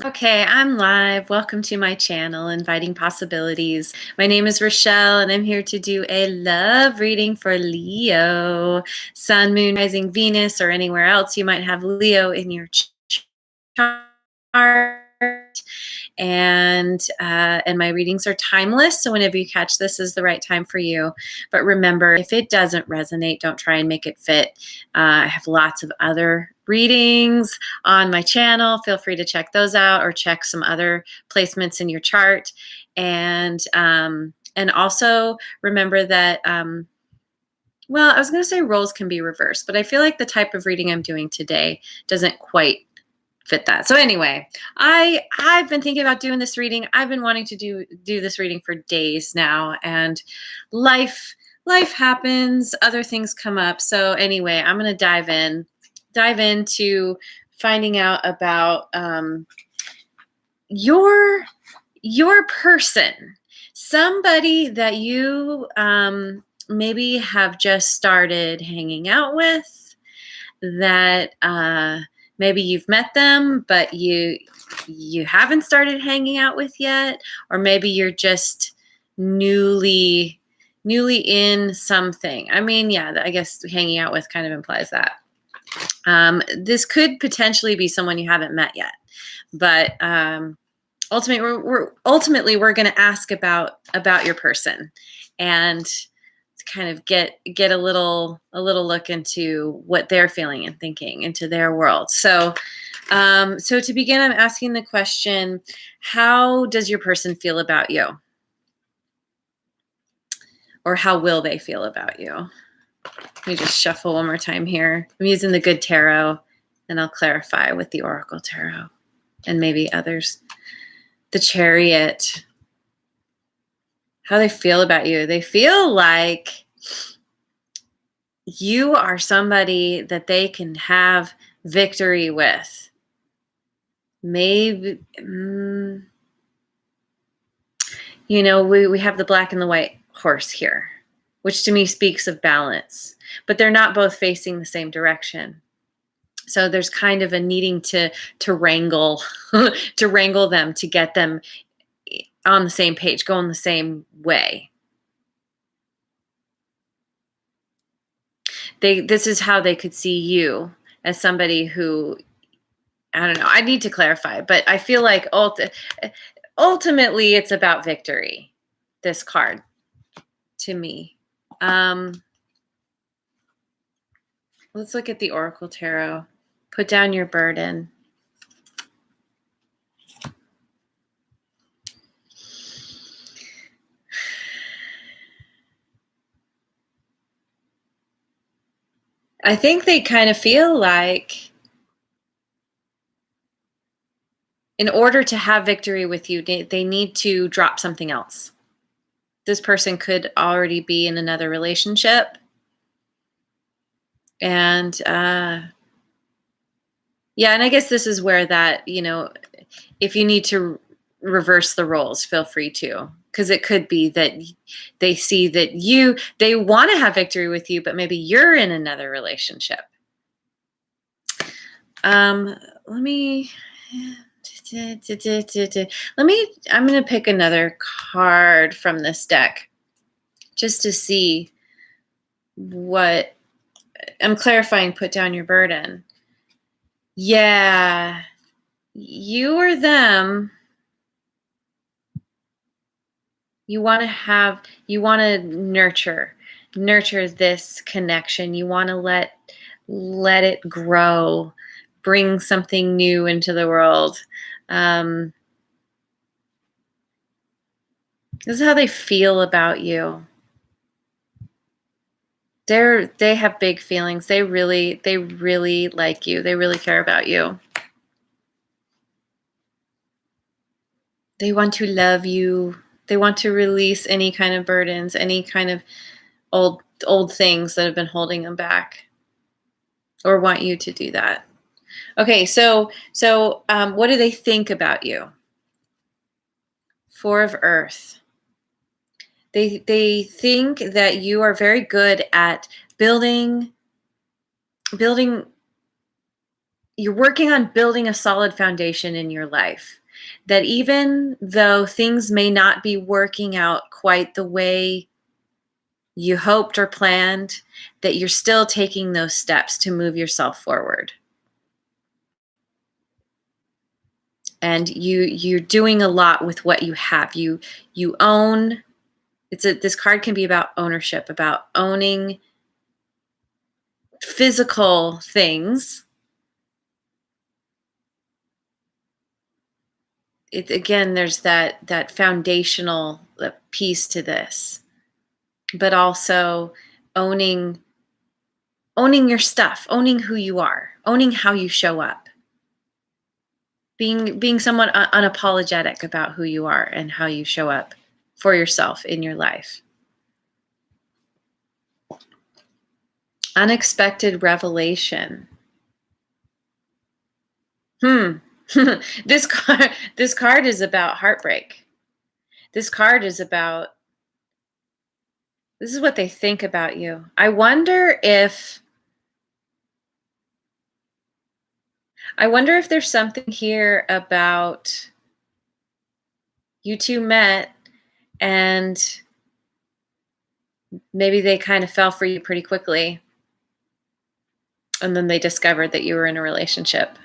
Okay, I'm live. Welcome to my channel, Inviting Possibilities. My name is Rochelle, and I'm here to do a love reading for Leo, Sun, Moon, Rising, Venus, or anywhere else you might have Leo in your chart. And my readings are timeless, so whenever you catch this is the right time for you. But remember, if it doesn't resonate, don't try and make it fit. I have lots of other readings on my channel. Feel free to check those out or check some other placements in your chart. And also remember that well, I was going to say roles can be reversed, but I feel like the type of reading I'm doing today doesn't quite fit that. So anyway, I've been thinking about doing this reading. I've been wanting to do this reading for days now, and life happens, other things come up. So anyway, I'm going to dive into finding out about your person, somebody that you maybe have just started hanging out with, that maybe you've met them, but you haven't started hanging out with yet, or maybe you're just newly in something. I mean, yeah, I guess hanging out with kind of implies that. This could potentially be someone you haven't met yet, but ultimately we're going to ask about your person and kind of get a little look into what they're feeling and thinking, into their world. So so to begin, I'm asking the question, how does your person feel about you? Or how will they feel about you? Let me just shuffle one more time here. I'm using the Good Tarot, and I'll clarify with the Oracle Tarot and maybe others. The Chariot. How they feel about you. They feel like you are somebody that they can have victory with. Maybe, you know, we have the black and the white horse here, which to me speaks of balance, but they're not both facing the same direction. So there's kind of a needing to wrangle, to wrangle them, to get them on the same page, going the same way. This is how they could see you, as somebody who, I don't know, I need to clarify, but I feel like ultimately it's about victory, this card, to me. Let's look at the Oracle Tarot. Put down your burden. I think they kind of feel like in order to have victory with you, they need to drop something else. This person could already be in another relationship. And yeah, and I guess this is where that, you know, if you need to reverse the roles, feel free to. Because it could be that they see that they want to have victory with you, but maybe you're in another relationship. I'm going to pick another card from this deck just to see what I'm clarifying. Put down your burden. Yeah, you or them. You want to nurture this connection. You want to let it grow, bring something new into the world. This is how they feel about you. They have big feelings. They really like you. They really care about you. They want to love you. They want to release any kind of burdens, any kind of old things that have been holding them back, or want you to do that. Okay, so what do they think about you? Four of Earth. They think that you are very good at building you're working on building a solid foundation in your life, that even though things may not be working out quite the way you hoped or planned, that you're still taking those steps to move yourself forward. And you're doing a lot with what you have. You own. This card can be about ownership, about owning physical things. Again, there's that foundational piece to this, but also owning your stuff, owning who you are, owning how you show up, being somewhat unapologetic about who you are and how you show up for yourself in your life. Unexpected revelation. This card is about heartbreak. This card is about, this is what they think about you. I wonder if there's something here about you two met and maybe they kind of fell for you pretty quickly. And then they discovered that you were in a relationship.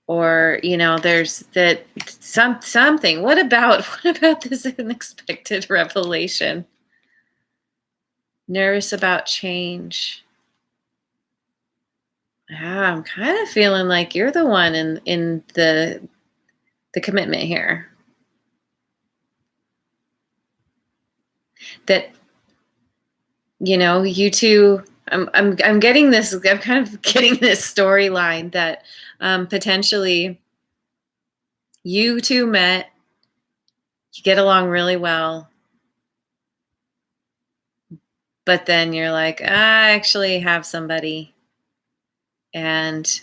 Or, there's that something. What about this unexpected revelation? Nervous about change. Yeah, I'm kind of feeling like you're the one in the commitment here. That, you two, I'm getting this, I'm kind of getting this storyline that potentially you two met, you get along really well, but then you're like, I actually have somebody. And,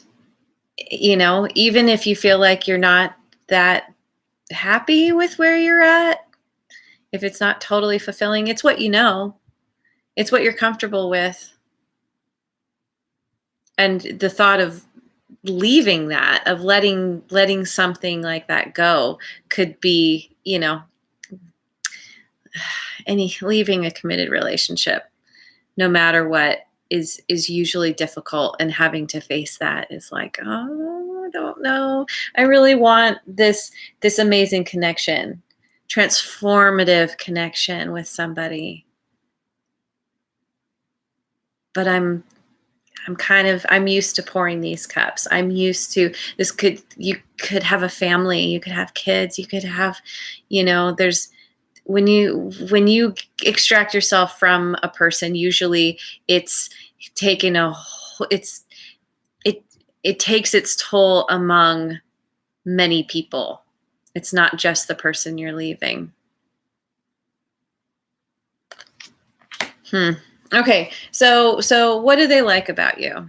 even if you feel like you're not that happy with where you're at, if it's not totally fulfilling, it's what you know. It's what you're comfortable with. And the thought of leaving that, of letting something like that go could be, leaving a committed relationship, no matter what, is usually difficult, and having to face that is like, oh, I don't know. I really want this amazing connection, transformative connection with somebody. But I'm used to pouring these cups. I'm used to this. You could have a family, you could have kids, you could have, there's, when you extract yourself from a person, usually it's taken it takes its toll among many people. It's not just the person you're leaving. Okay, so what do they like about you?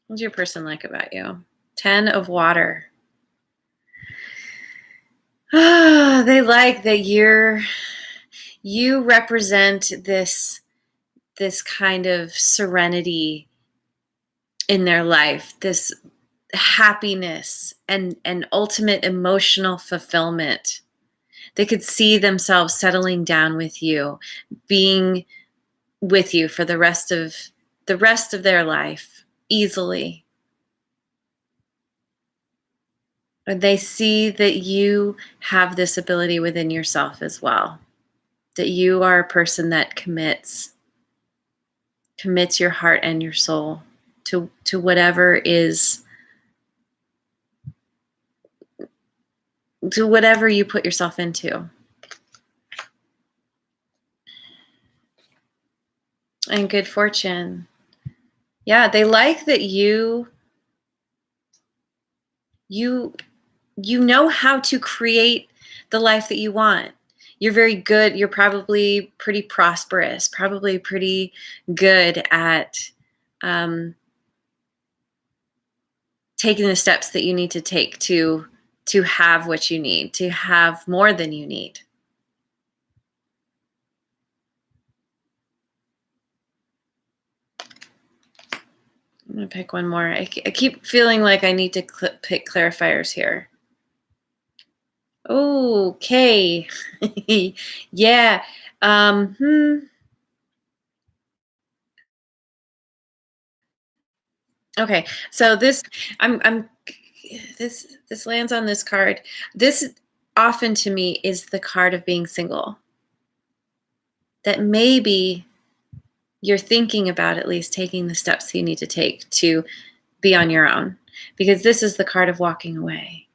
What's your person like about you? 10 of water. They like that you represent this kind of serenity in their life, this happiness and ultimate emotional fulfillment. They could see themselves settling down with you, being with you for the rest of their life easily. They see that you have this ability within yourself as well, that you are a person that commits your heart and your soul to whatever is, to whatever you put yourself into. And good fortune. Yeah, they like that you know how to create the life that you want. You're very good. You're probably pretty prosperous, probably pretty good at taking the steps that you need to take to have what you need, to have more than you need. going to pick one more. I keep feeling like I need to pick clarifiers here. Okay. Yeah. Okay. So this this lands on this card. This often to me is the card of being single. That maybe you're thinking about at least taking the steps you need to take to be on your own, because this is the card of walking away,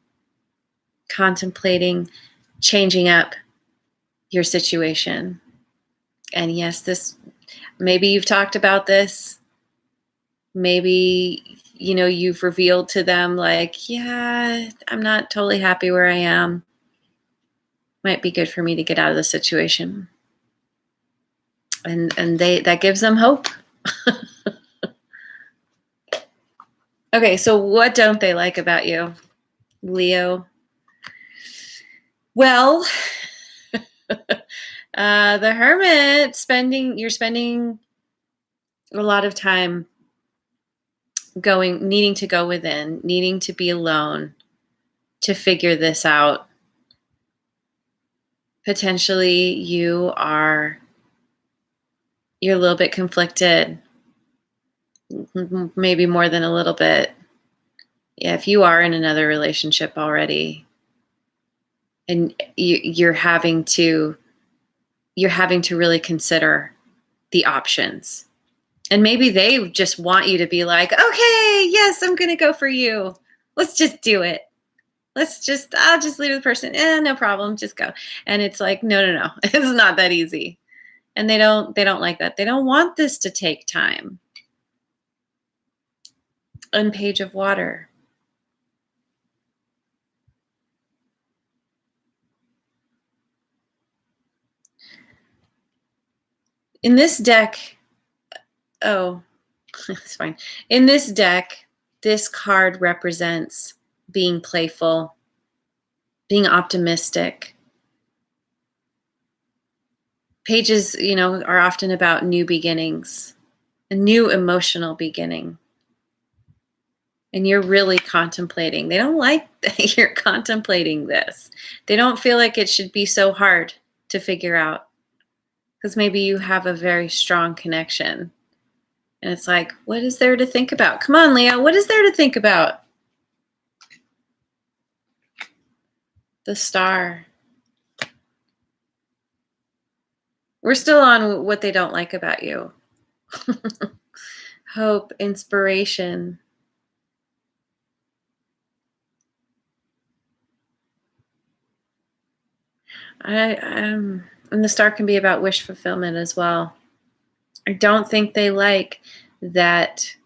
contemplating, changing up your situation. And yes, this, maybe you've talked about this. Maybe, you've revealed to them like, yeah, I'm not totally happy where I am. Might be good for me to get out of the situation. And that gives them hope. Okay, so what don't they like about you, Leo? Well, the Hermit, you're spending a lot of time needing to go within, needing to be alone to figure this out. Potentially you're a little bit conflicted, maybe more than a little bit. Yeah, if you are in another relationship already and you're having to really consider the options. And maybe they just want you to be like, okay, yes, I'm going to go for you. Let's just do it. I'll just leave the person. No problem. Just go. And it's like, no. It's not that easy. And they don't like that. They don't want this to take time. And Page of Water. In this deck, it's fine. In this deck, this card represents being playful, being optimistic. Pages, are often about new beginnings, a new emotional beginning. And you're really contemplating. They don't like that you're contemplating this. They don't feel like it should be so hard to figure out, because maybe you have a very strong connection. And it's like, what is there to think about? Come on, Leo, what is there to think about? The Star. We're still on what they don't like about you. Hope, inspiration. And the Star can be about wish fulfillment as well. I don't think they like that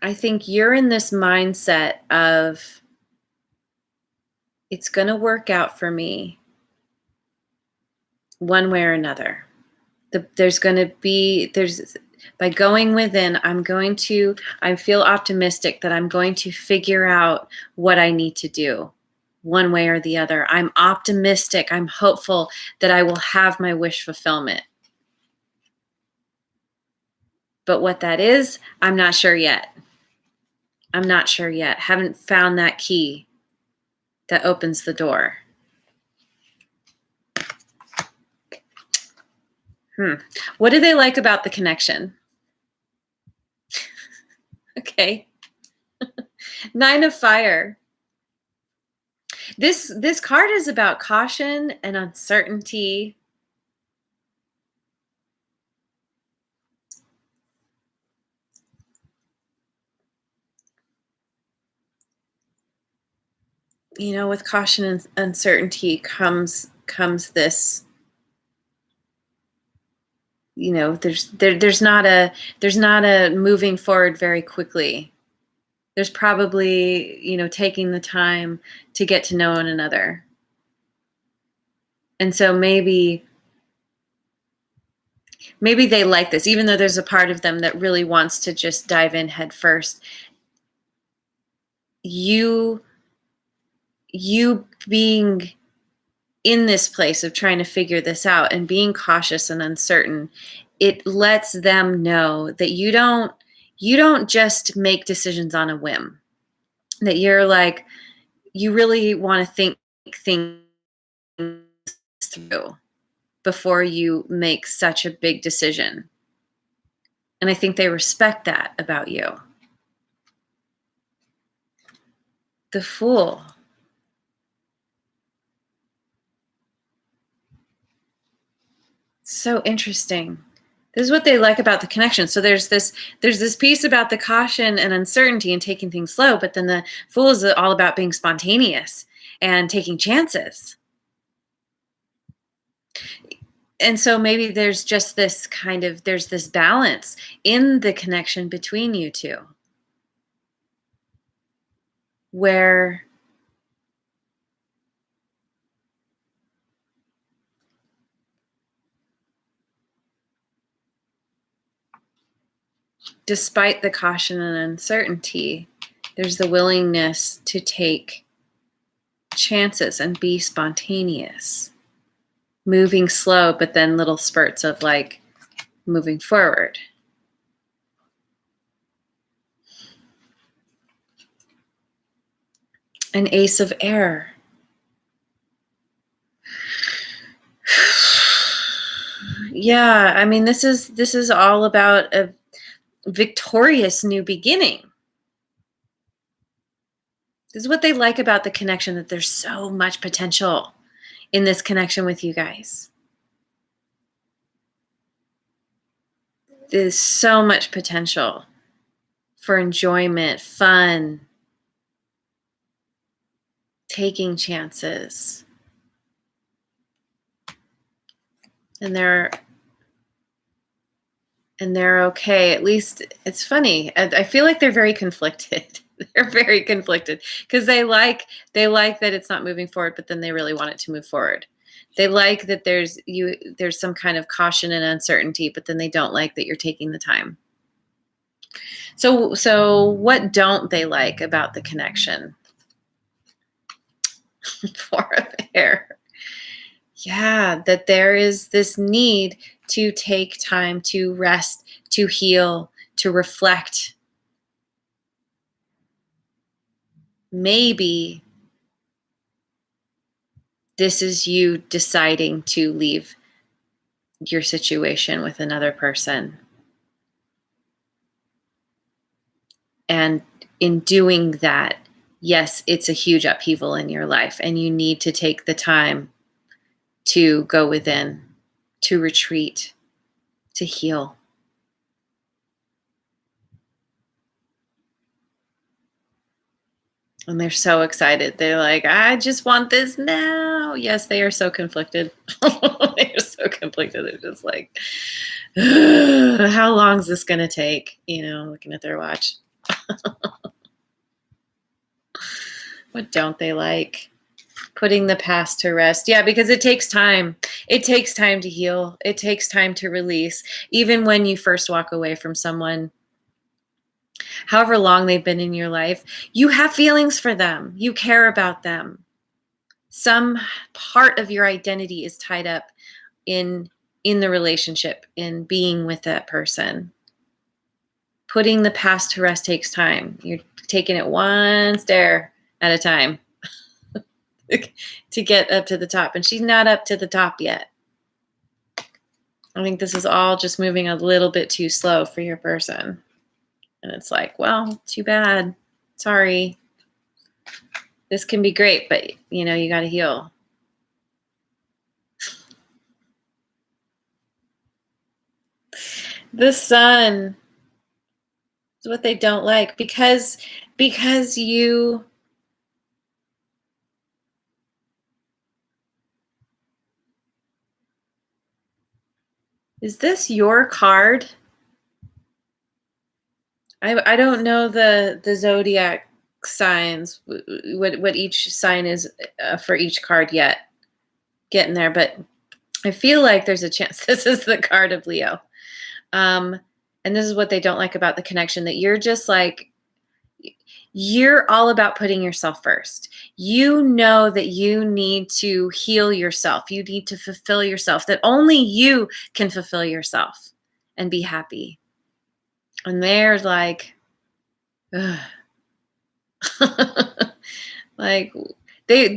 I think you're in this mindset of, it's going to work out for me one way or another. By going within, I feel optimistic that I'm going to figure out what I need to do one way or the other. I'm optimistic. I'm hopeful that I will have my wish fulfillment. But what that is, I'm not sure yet. Haven't found that key that opens the door. What do they like about the connection? Okay. 9 of Fire. This card is about caution and uncertainty. With caution and uncertainty comes this, there's not a moving forward very quickly. There's probably, taking the time to get to know one another. And so maybe they like this, even though there's a part of them that really wants to just dive in head first. You being in this place of trying to figure this out and being cautious and uncertain, it lets them know that you don't just make decisions on a whim, that you're like, you really want to think things through before you make such a big decision. And I think they respect that about you. The Fool. So interesting. This is what they like about the connection. So there's this piece about the caution and uncertainty and taking things slow, but then the Fool is all about being spontaneous and taking chances. And so maybe there's just this there's this balance in the connection between you two, where despite the caution and uncertainty, there's the willingness to take chances and be spontaneous, moving slow, but then little spurts of like moving forward. An Ace of Air. Yeah, I mean, this is all about a victorious new beginning. This is what they like about the connection, that there's so much potential in this connection with you guys. There's so much potential for enjoyment, fun, taking chances. And they're okay. At least it's funny. I feel like they're very conflicted. They're very conflicted because they like that it's not moving forward, but then they really want it to move forward. They like that there's some kind of caution and uncertainty, but then they don't like that you're taking the time. So what don't they like about the connection? Four of Air. Yeah, that there is this need to take time to rest, to heal, to reflect. Maybe this is you deciding to leave your situation with another person. And in doing that, yes, it's a huge upheaval in your life, and you need to take the time to go within, to retreat, to heal. And they're so excited. They're like, I just want this now. Yes, they are so conflicted. They are so conflicted. They're just like, how long is this going to take? Looking at their watch. What don't they like? Putting the past to rest. Yeah, because it takes time. It takes time to heal. It takes time to release. Even when you first walk away from someone, however long they've been in your life, you have feelings for them. You care about them. Some part of your identity is tied up in the relationship, in being with that person. Putting the past to rest takes time. You're taking it one stair at a time to get up to the top. And she's not up to the top yet. I think this is all just moving a little bit too slow for your person. And it's like, well, too bad. Sorry. This can be great, but you got to heal. The Sun is what they don't like because you is this your card? I don't know the zodiac signs, what each sign is for each card yet. Getting there, but I feel like there's a chance this is the card of Leo. And this is what they don't like about the connection, that you're just like, You're all about putting yourself first. You know that you need to heal yourself. You need to fulfill yourself, that only you can fulfill yourself and be happy. And they're like, ugh. Like they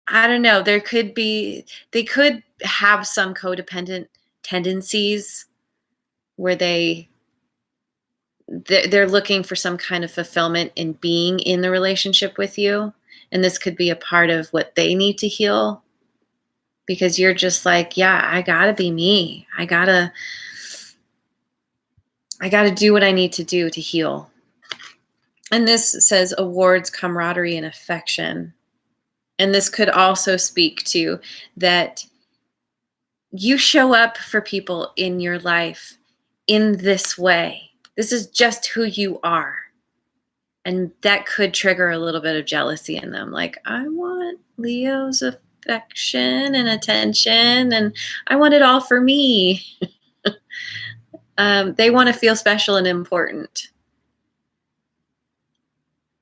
I don't know, they could have some codependent tendencies where they're looking for some kind of fulfillment in being in the relationship with you, and this could be a part of what they need to heal, because you're just like, yeah, I gotta be me. I gotta do what I need to do to heal. And this says awards, camaraderie, and affection. And this could also speak to that you show up for people in your life in this way. This is just who you are. And that could trigger a little bit of jealousy in them. Like, I want Leo's affection and attention, and I want it all for me. They want to feel special and important.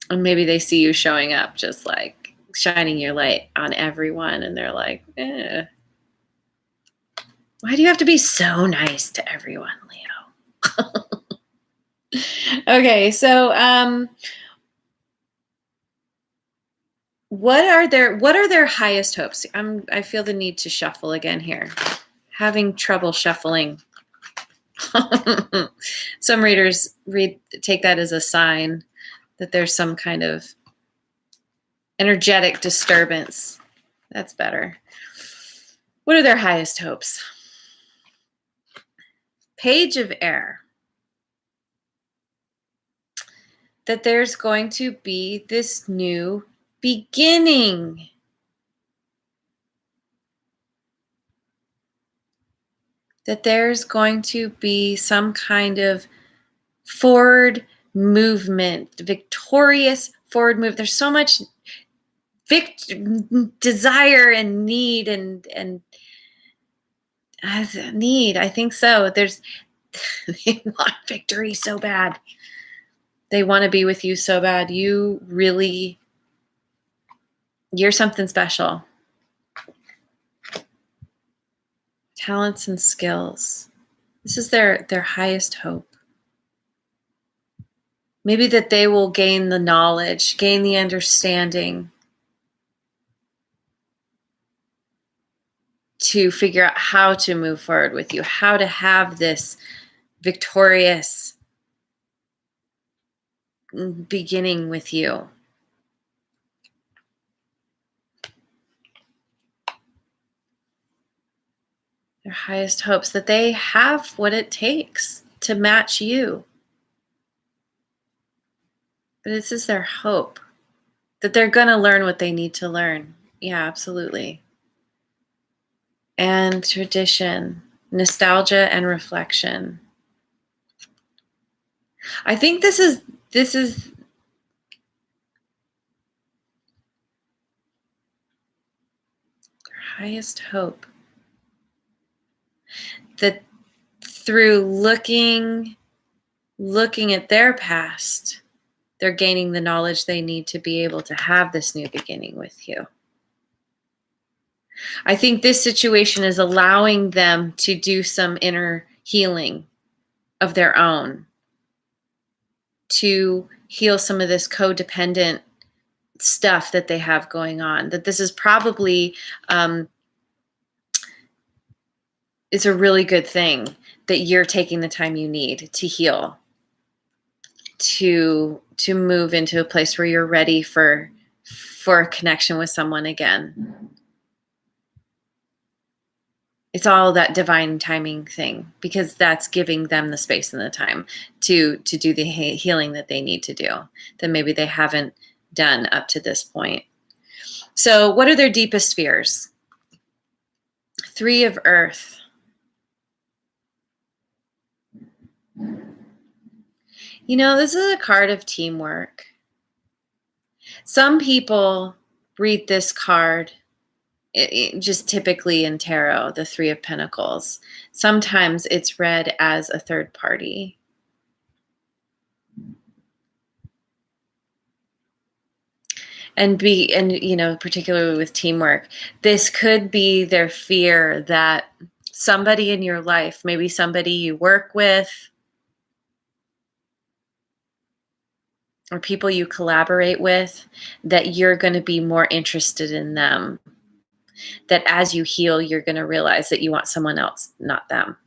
And maybe they see you showing up just like shining your light on everyone, and they're like, why do you have to be so nice to everyone, Leo? Okay, so what are their highest hopes? I feel the need to shuffle again here. Having trouble shuffling. Some readers take that as a sign that there's some kind of energetic disturbance. That's better. What are their highest hopes? Page of Air. That there's going to be this new beginning. That there's going to be some kind of forward movement, victorious forward move. There's so much desire and need and need. I think so. They want victory so bad. They want to be with you so bad. You're something special. Talents and skills. This is their highest hope. Maybe that they will gain the knowledge, gain the understanding to figure out how to move forward with you, how to have this victorious beginning with you. Their highest hopes, that they have what it takes to match you. But this is their hope, that they're going to learn what they need to learn. Yeah, absolutely. And tradition, nostalgia, and reflection. I think this is their highest hope. That through looking at their past, they're gaining the knowledge they need to be able to have this new beginning with you. I think this situation is allowing them to do some inner healing of their own, to heal some of this codependent stuff that they have going on. That this is probably it's a really good thing that you're taking the time you need to heal, to move into a place where you're ready for a connection with someone again. It's all that divine timing thing, because that's giving them the space and the time to do the healing that they need to do, that maybe they haven't done up to this point. So what are their deepest fears? Three of Earth. You know, this is a card of teamwork. Some people read this card just typically in tarot, the Three of Pentacles. Sometimes it's read as a third party. And particularly with teamwork, this could be their fear that somebody in your life, maybe somebody you work with or people you collaborate with, that you're going to be more interested in them. That as you heal, you're going to realize that you want someone else, not them.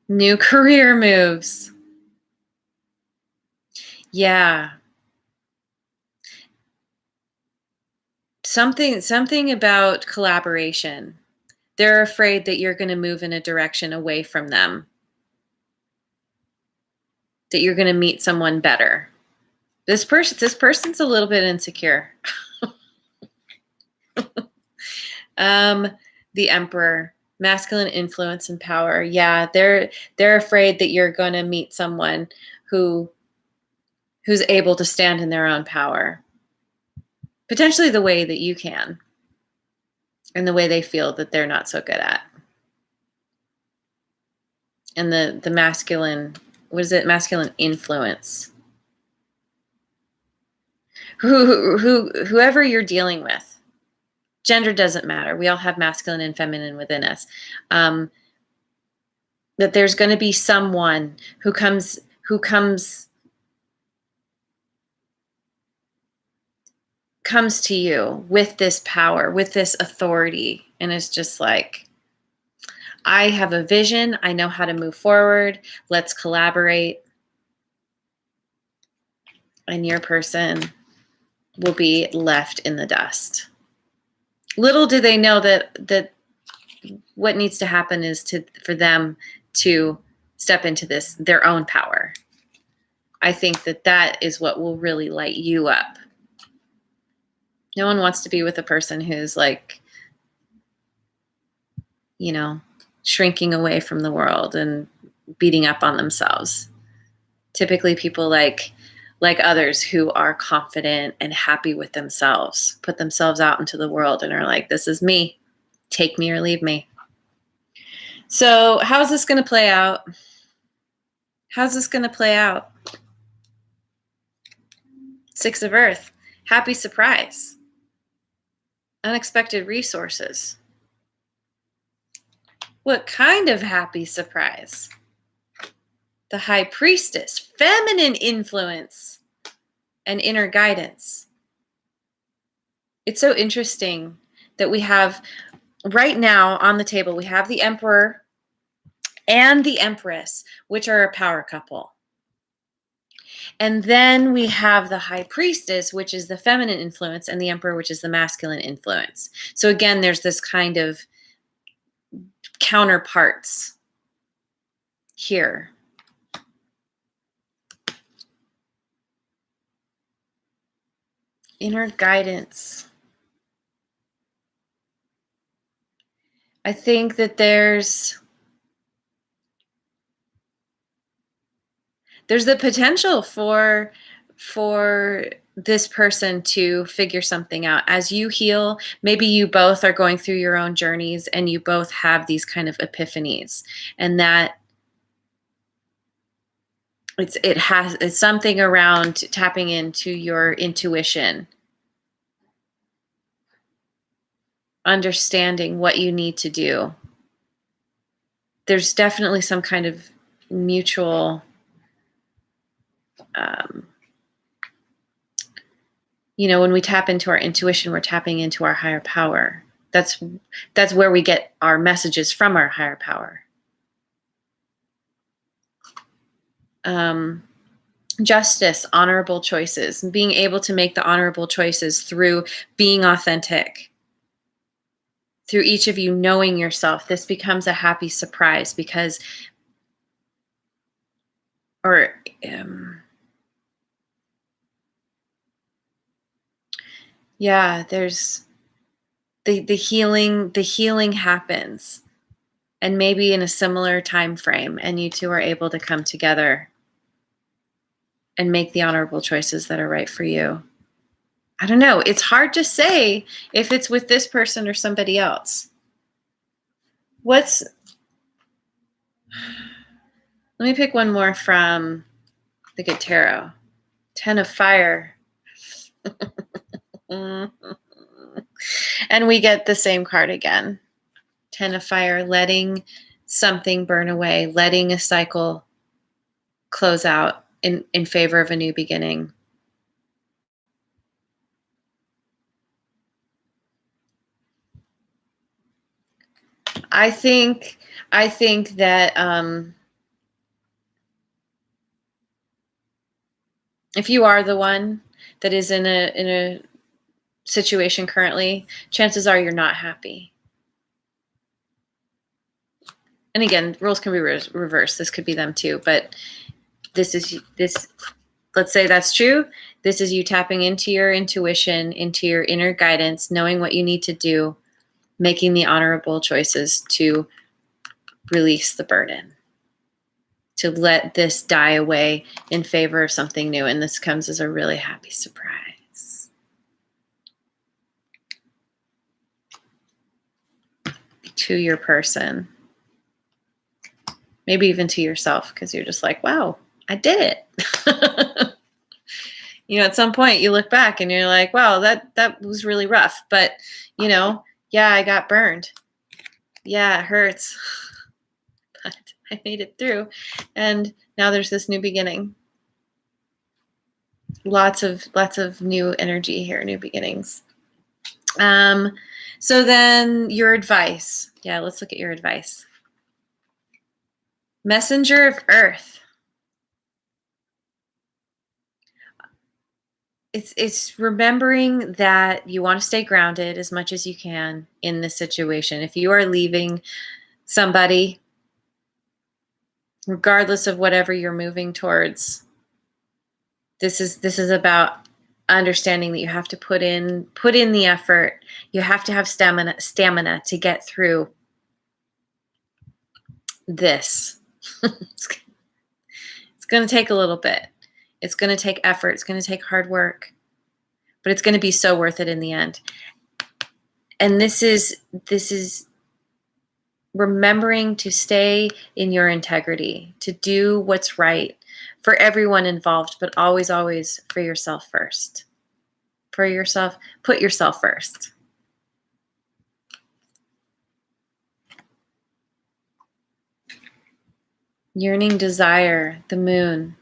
New career moves. Yeah. Something about collaboration. They're afraid that you're going to move in a direction away from them. That you're going to meet someone better. This person's a little bit insecure. The Emperor, masculine influence and power. Yeah, they're afraid that you're going to meet someone who's able to stand in their own power. Potentially the way that you can. And the way they feel that they're not so good at. And the masculine, what is it? Masculine influence. Whoever you're dealing with. Gender doesn't matter. We all have masculine and feminine within us. That there's going to be someone who comes to you with this power, with this authority, and it's just like, I have a vision. I know how to move forward. Let's collaborate. And your person will be left in the dust. Little do they know that what needs to happen is for them to step into their own power. I think that is what will really light you up. No one wants to be with a person who's like, shrinking away from the world and beating up on themselves. Typically people like others who are confident and happy with themselves, put themselves out into the world and are like, this is me, take me or leave me. So how's this going to play out? Six of Earth, happy surprise, unexpected resources. What kind of happy surprise? The High Priestess, feminine influence and inner guidance. It's so interesting that we have right now on the table, we have the Emperor and the Empress, which are a power couple. And then we have the High Priestess, which is the feminine influence, and the Emperor, which is the masculine influence. So again, there's this kind of counterparts here. Inner guidance. I think that there's the potential for this person to figure something out. As you heal, maybe you both are going through your own journeys and you both have these kind of epiphanies, and that it's something around tapping into your intuition, understanding what you need to do. There's definitely some kind of mutual when we tap into our intuition, we're tapping into our higher power. That's where we get our messages from, our higher power. Justice, honorable choices, being able to make the honorable choices through being authentic. Through each of you knowing yourself, this becomes a happy surprise because, there's the healing happens, and maybe in a similar time frame, and you two are able to come together and make the honorable choices that are right for you. I don't know. It's hard to say if it's with this person or somebody else. Let me pick one more from The good tarot. 10 of fire. And we get the same card again. 10 of fire, letting something burn away, letting a cycle close out in favor of a new beginning. I think that if you are the one that is in a situation currently, chances are you're not happy. And again, roles can be reversed. This could be them too, but this. Let's say that's true. This is you tapping into your intuition, into your inner guidance, knowing what you need to do, making the honorable choices to release the burden, to let this die away in favor of something new. And this comes as a really happy surprise to your person. Maybe even to yourself, because you're just like, wow, I did it. At some point you look back and you're like, wow, that was really rough. But, yeah, I got burned. Yeah, it hurts. But I made it through. And now there's this new beginning. Lots of new energy here, new beginnings. So then your advice. Yeah, let's look at your advice. Messenger of Earth. It's remembering that you want to stay grounded as much as you can in this situation. If you are leaving somebody, regardless of whatever you're moving towards, this is about understanding that you have to put in the effort. You have to have stamina to get through this. It's going to take a little bit. It's going to take effort. It's going to take hard work, but it's going to be so worth it in the end. And this is remembering to stay in your integrity, to do what's right for everyone involved, but always, always for yourself first. For yourself, put yourself first. Yearning desire, the moon.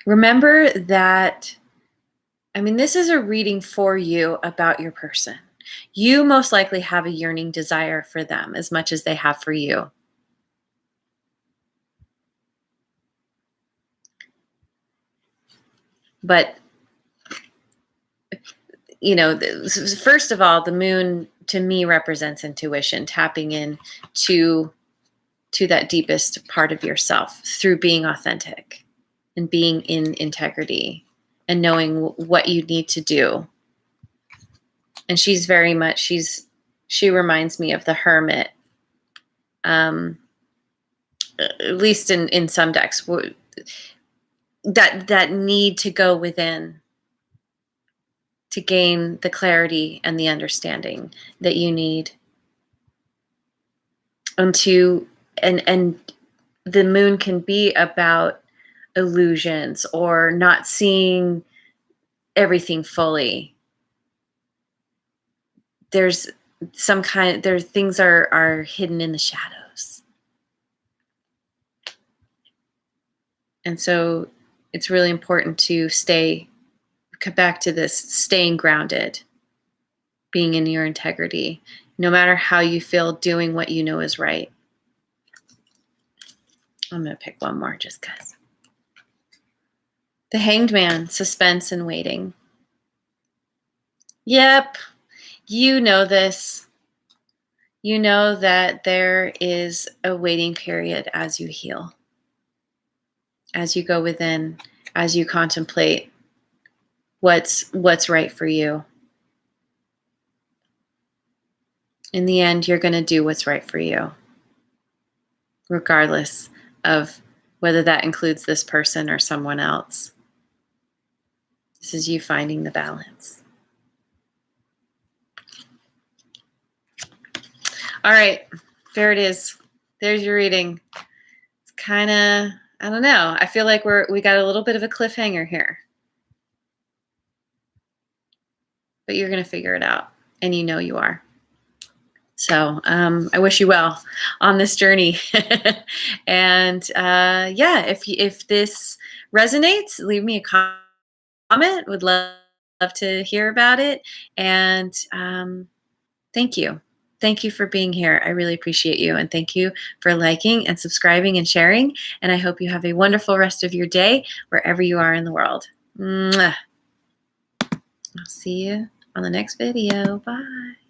Remember that, this is a reading for you about your person. You most likely have a yearning desire for them as much as they have for you. But, first of all, the moon to me represents intuition, tapping in to that deepest part of yourself through being authentic and being in integrity and knowing what you need to do. And she's very much, she reminds me of the hermit, at least in some decks, that need to go within to gain the clarity and the understanding that you need. And the moon can be about illusions or not seeing everything fully. There's things are hidden in the shadows. And so it's really important to come back to this, staying grounded, being in your integrity, no matter how you feel, doing what you know is right. I'm going to pick one more just because. The Hanged Man, suspense and waiting. Yep, you know this. You know that there is a waiting period as you heal, as you go within, as you contemplate what's right for you. In the end, you're going to do what's right for you, regardless of whether that includes this person or someone else. This is you finding the balance. All right, there it is. There's your reading. It's kind of, I don't know. I feel like we got a little bit of a cliffhanger here. But you're going to figure it out, and you know you are. So I wish you well on this journey. And yeah, if this resonates, leave me a comment. Would love to hear about it. And thank you. Thank you for being here. I really appreciate you. And thank you for liking and subscribing and sharing. And I hope you have a wonderful rest of your day wherever you are in the world. Mwah. I'll see you on the next video. Bye.